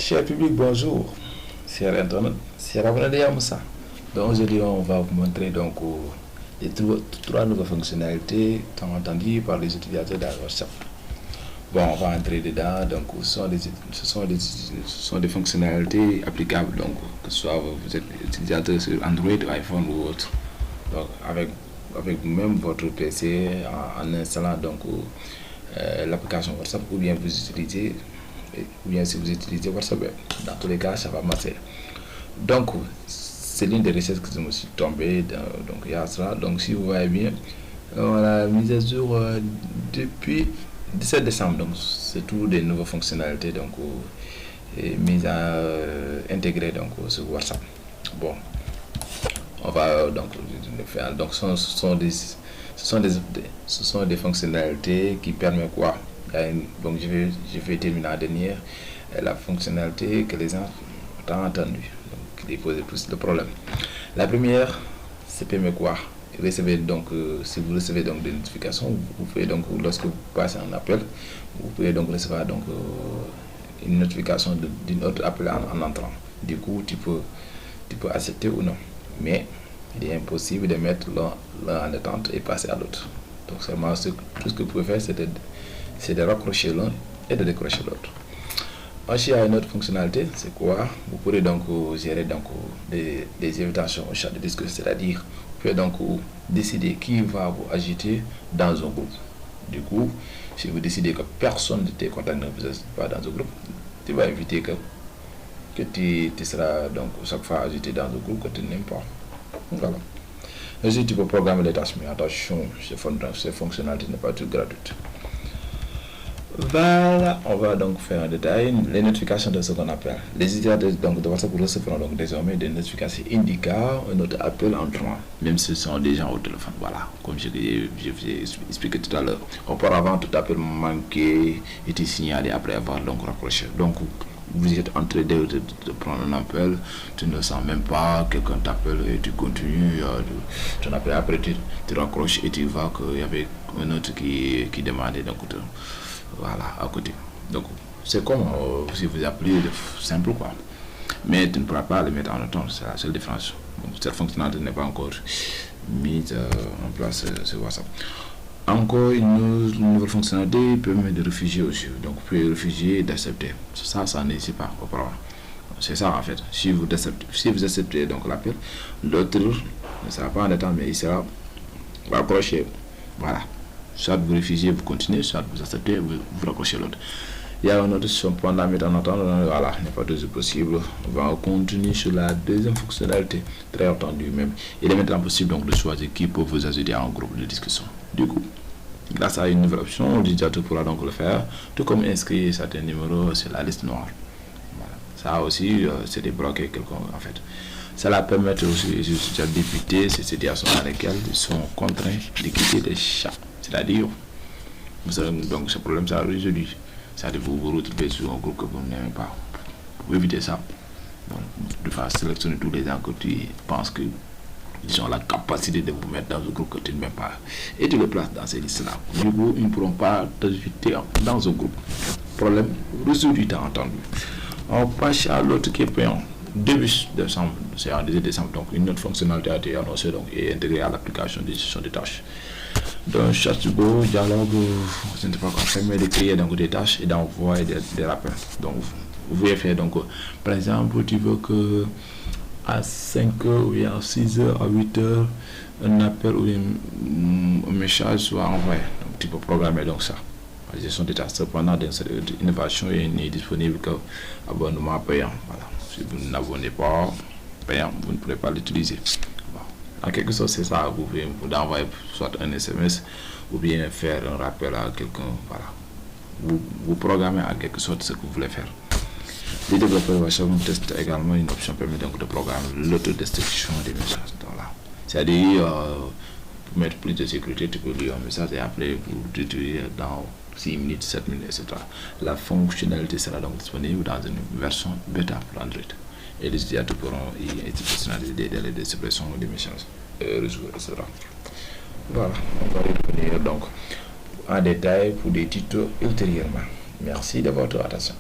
Cher public, bonjour. Cher Internet, cher abonné de Yamoussa. Donc aujourd'hui, on va vous montrer donc les trois nouvelles fonctionnalités tant entendues par les utilisateurs de WhatsApp. Bon, on va entrer dedans. Donc, ce sont des fonctionnalités applicables, donc que ce soit vous êtes utilisateur sur Android, iPhone ou autre. Donc, avec même votre PC en installant donc l'application WhatsApp, ou bien si vous utilisez WhatsApp, dans tous les cas, ça va marcher. Donc, c'est l'une des recettes que je me suis tombé donc il y a cela. Donc, si vous voyez bien, on a mise à jour depuis 17 décembre. Donc, c'est tout des nouvelles fonctionnalités donc mises à intégrer donc sur WhatsApp. Bon, on va donc le faire. Donc, ce sont des fonctionnalités qui permettent quoi? Donc, je vais terminer la dernière, la fonctionnalité que les gens ont entendue, donc qui pose plus de problèmes. La première, c'est permet quoi? Recevez donc, si vous recevez donc des notifications, vous pouvez donc, lorsque vous passez un appel, vous pouvez donc recevoir donc une notification d'une autre appel en entrant. Du coup, tu peux accepter ou non. Mais il est impossible de mettre l'un en attente et passer à l'autre. Donc seulement tout ce que vous pouvez faire, c'est de raccrocher l'un et de décrocher l'autre. Ensuite, il y a une autre fonctionnalité, c'est quoi? Vous pourrez donc gérer donc des invitations au chat de discussion, c'est-à-dire vous pouvez donc décider qui va vous ajouter dans un groupe. Du coup, si vous décidez que personne ne te contacte, ne vous ajoute pas dans un groupe, tu vas éviter que tu seras donc chaque fois ajouté dans un groupe que tu n'aimes pas. Voilà. Ensuite, tu peux programmer les tâches, mais attention, ces fonctionnalités n'est pas toutes gratuites. Voilà, on va donc faire un détail. Les notifications de ce qu'on appelle. Les utilisateurs donc, de WhatsApp recevront donc désormais des notifications indiquant un autre appel entrant, même si ce sont des gens au téléphone. Voilà, comme je vous ai expliqué tout à l'heure. Auparavant, tout appel manqué était signalé après avoir donc raccroché. Donc, vous êtes en train de prendre un appel, tu ne sens même pas, quelqu'un t'appelle et tu continues, ton appel, après tu raccroches et tu vois qu'il y avait un autre qui demandait donc voilà, à côté. Donc, c'est comme si vous appelez simple quoi. Mais tu ne pourras pas le mettre en attente, c'est la seule différence. Donc, cette fonctionnalité n'est pas encore mise en place sur WhatsApp. Encore une nouvelle fonctionnalité permet de réfugier aussi. Donc, vous pouvez réfugier et d'accepter. Ça n'existe pas auparavant. C'est ça en fait. Si vous acceptez donc l'appel, l'autre ne sera pas en attente, mais il sera accroché. Voilà. Soit vous réfugiez, vous continuez, soit vous acceptez, vous raccrochez l'autre. Il y a un autre point à mettre en attente, voilà, n'est pas toujours possible. On va continuer sur la deuxième fonctionnalité, très attendue même. Il est maintenant possible donc de choisir qui peut vous ajouter en groupe de discussion. Du coup, grâce à une nouvelle option, l'utilisateur pourra donc le faire, tout comme inscrire certains numéros sur la liste noire. Voilà. Ça aussi, c'est débloquer quelqu'un en fait. Cela permet aussi aux utilisateurs d'éviter ces situations dans lesquelles ils sont contraints de quitter des chats. C'est-à-dire, donc ce problème sera résolu. C'est-à-dire vous vous retrouvez sur un groupe que vous n'aimez pas. Pour éviter ça, bon, de faire sélectionner tous les gens que tu penses qu'ils ont la capacité de vous mettre dans un groupe que tu n'aimes pas. Et tu le places dans ces listes-là. Du coup, ils ne pourront pas t'ajouter dans un groupe. Problème résolu, t'as entendu. On passe à l'autre qui est payant. Début décembre, c'est en 18 décembre, donc une autre fonctionnalité a été annoncée donc, et intégrée à l'application de gestion des tâches. Donc, chatbot, dialogue, je ne sais pas quoi faire, mais de créer donc des tâches et d'envoyer des rappels. Donc, vous pouvez faire donc, par exemple, tu veux que à 5h ou à 6h, à 8h, un appel ou un message soit envoyé. Donc, tu peux programmer donc ça. La gestion des tâches, cependant, cette innovation n'est disponible qu'abonnement payant. Voilà. Si vous n'abonnez pas payant, vous ne pourrez pas l'utiliser. En quelque sorte, c'est ça, vous pouvez envoyer soit un SMS ou bien faire un rappel à quelqu'un. Voilà. Vous programmez en quelque sorte ce que vous voulez faire. Les développeurs WhatsApp testent également une option permet donc de programmer l'autodestruction des messages. Voilà. C'est-à-dire, pour mettre plus de sécurité, tu peux lire un message et après vous détruire dans 6 minutes, 7 minutes, etc. La fonctionnalité sera donc disponible dans une version bêta pour Android. Et les utilisateurs pourront y personnaliser des délais de suppression des messages, réseaux, etc. Voilà, on va revenir donc en détail pour des titres ultérieurement. Merci de votre attention.